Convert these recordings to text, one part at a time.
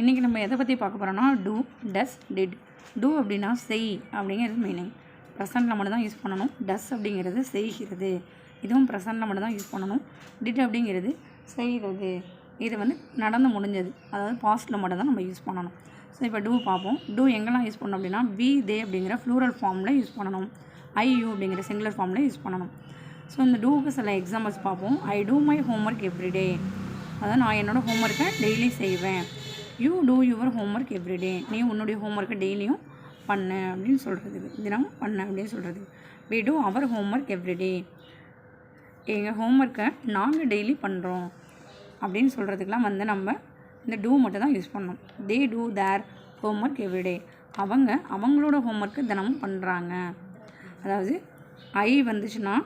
இன்றைக்கி நம்ம எதை பற்றி பார்க்க போகிறோன்னா டூ, டஸ், டிட். டூ அப்படின்னா செய் அப்படிங்கிறது மீனிங். ப்ரெசண்ட்டில் மட்டும் தான் யூஸ் பண்ணணும். டஸ் அப்படிங்கிறது செய்கிறது, இதுவும் ப்ரெசண்ட்டில் மட்டும் தான் யூஸ் பண்ணணும். டிட் அப்படிங்கிறது செய்கிறது, இது வந்து நடந்து முடிஞ்சது, அதாவது பாஸ்ட்டில் மட்டும் தான் நம்ம யூஸ் பண்ணணும். ஸோ இப்போ டூ பார்ப்போம். டூ எங்கெல்லாம் யூஸ் பண்ணணும் அப்படின்னா வி, தே அப்படிங்கிற ப்ளூரல் ஃபார்மில் யூஸ் பண்ணணும். ஐ, யூ அப்படிங்கிற சிங்குலர் ஃபார்மில் யூஸ் பண்ணணும். ஸோ இந்த டூக்கு சில எக்ஸாம்பிள்ஸ் பார்ப்போம். ஐ டூ மை ஹோம்ஒர்க் எவ்ரிடே, அதாவது நான் என்னோடய ஹோம்ஒர்க்கை டெய்லி செய்வேன். You two your homework everyday, நீ உன்னுடைய ஹோம்ஒர்க்கை டெய்லியும் பண்ணு அப்படின்னு சொல்கிறதுக்கு, தினம் பண்ணு அப்படின்னு சொல்கிறது. We do our homework every day, எங்கள் ஹோம்ஒர்க்கை நாங்கள் டெய்லி பண்ணுறோம் அப்படின்னு சொல்கிறதுக்கெலாம் வந்து நம்ம இந்த டூ மட்டும் தான் யூஸ் பண்ணோம். They do their homework every day, அவங்க அவங்களோட ஹோம்ஒர்க்கு தினமும் பண்ணுறாங்க. அதாவது ஐ வந்துச்சுன்னா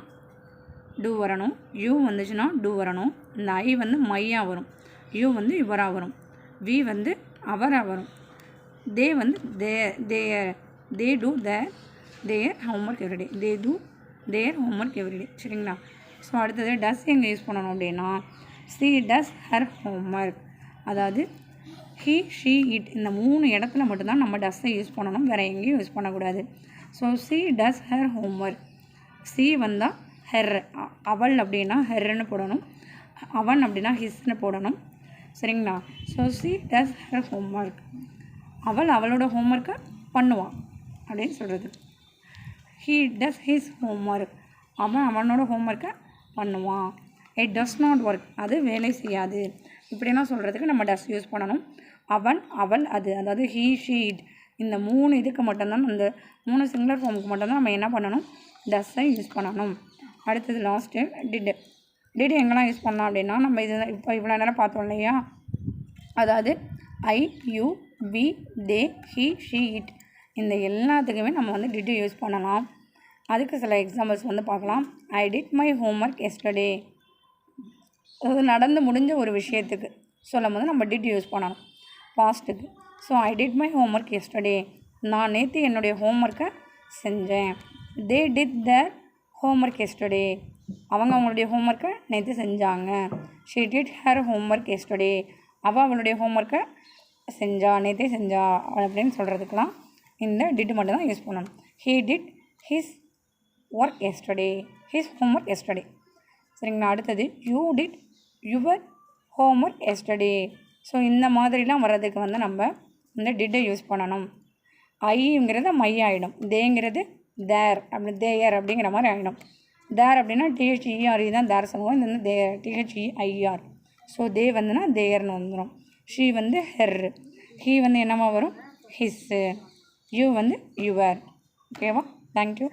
டூ வரணும், யூ வந்துச்சுன்னா டூ வரணும், இந்த ஐ வந்து மையாக வரும், யூ வந்து யுவராக வரும், வி வந்து அவராக வரும், தே வந்து they do their homework every day, they do their homework every day. சரிங்களா? ஸோ அடுத்தது டஸ் எங்கே யூஸ் பண்ணணும் அப்படின்னா சி டஸ் ஹர் ஹோம்ஒர்க், அதாவது ஹீ, ஷீ, இட், இந்த 3 இடத்துல மட்டும்தான் நம்ம டஸ்ஸை யூஸ் பண்ணணும், வேறு எங்கேயும் யூஸ் பண்ணக்கூடாது. So C does her homework, C வந்தால் ஹெர், அவள் அப்படின்னா ஹெர்ன்னு போடணும், அவன் அப்படின்னா ஹிஸ்ன்னு போடணும். சரிங்களா? So C does her homework, அவள் அவளோட ஹோம்ஒர்க்கை பண்ணுவான் அப்படின்னு சொல்கிறது. ஹீ டஸ் ஹிஸ் ஹோம்ஒர்க், அவன் அவனோட ஹோம்ஒர்க்கை பண்ணுவான். இட் டஸ் நாட் ஒர்க், அது வேலை செய்யாது. இப்படிலாம் சொல்கிறதுக்கு நம்ம டஸ் யூஸ் பண்ணணும். அவன், அவள், அது, அதாவது ஹீ, ஷீ, இட், இந்த 3 இதுக்கு மட்டும்தான், அந்த 3 சிங்குலர் ஃபார்முக்கு மட்டும்தான் நம்ம என்ன பண்ணணும், டஸ்ஸை யூஸ் பண்ணணும். அடுத்தது லாஸ்ட்டு டிட். டிட் எங்கெல்லாம் யூஸ் பண்ணலாம் அப்படின்னா நம்ம இது இப்போ இவ்வளோ நேரம் பார்த்தோம் இல்லையா, அதாவது I, you, we, they, he, she, it, இந்த எல்லாத்துக்குமே நம்ம வந்து டிட் யூஸ் பண்ணலாம். அதுக்கு சில எக்ஸாம்பிள்ஸ் வந்து பார்க்கலாம். ஐ டிட் மை ஹோம்ஒர்க் எஸ்டர்டே, அது நடந்து முடிஞ்ச ஒரு விஷயத்துக்கு சொல்லும் போது நம்ம டிட் யூஸ் பண்ணணும் பாஸ்ட்டுக்கு. So I did my homework yesterday, நான் நேற்று என்னுடைய ஹோம்ஒர்க்கை செஞ்சேன். They did their homework yesterday, அவங்க அவங்களுடைய ஹோம்ஒர்க்கை நேற்று செஞ்சாங்க. She did her homework yesterday, அவள் அவளுடைய ஹோம்ஒர்க்கை செஞ்சா, நேற்றே செஞ்சா அப்படின்னு சொல்கிறதுக்கெலாம் இந்த டிட் மட்டும் தான் யூஸ் பண்ணணும். He did his work yesterday, his homework yesterday. சரிங்களா? அடுத்தது you did your homework yesterday. So இந்த மாதிரிலாம் வர்றதுக்கு வந்து நம்ம இந்த டிட்டை யூஸ் பண்ணணும். ஐங்கிறது மை ஆகிடும், தேங்கிறது தேர், அப்படி தேயர் அப்படிங்கிற மாதிரி ஆகிடும். தேர் அப்படின்னா டிஹெச்இஆர் தான் தேர் சொல்லுவோம், இது வந்து டிஹெச்இஐஆர். ஸோ தே வந்துன்னா தேயர்னு வந்துடும். ஷீ வந்து ஹெர், ஹீ வந்து என்னமா வரும், ஹிஸ்ஸு, யூ வந்து யுவர். ஓகேவா? தேங்க்யூ.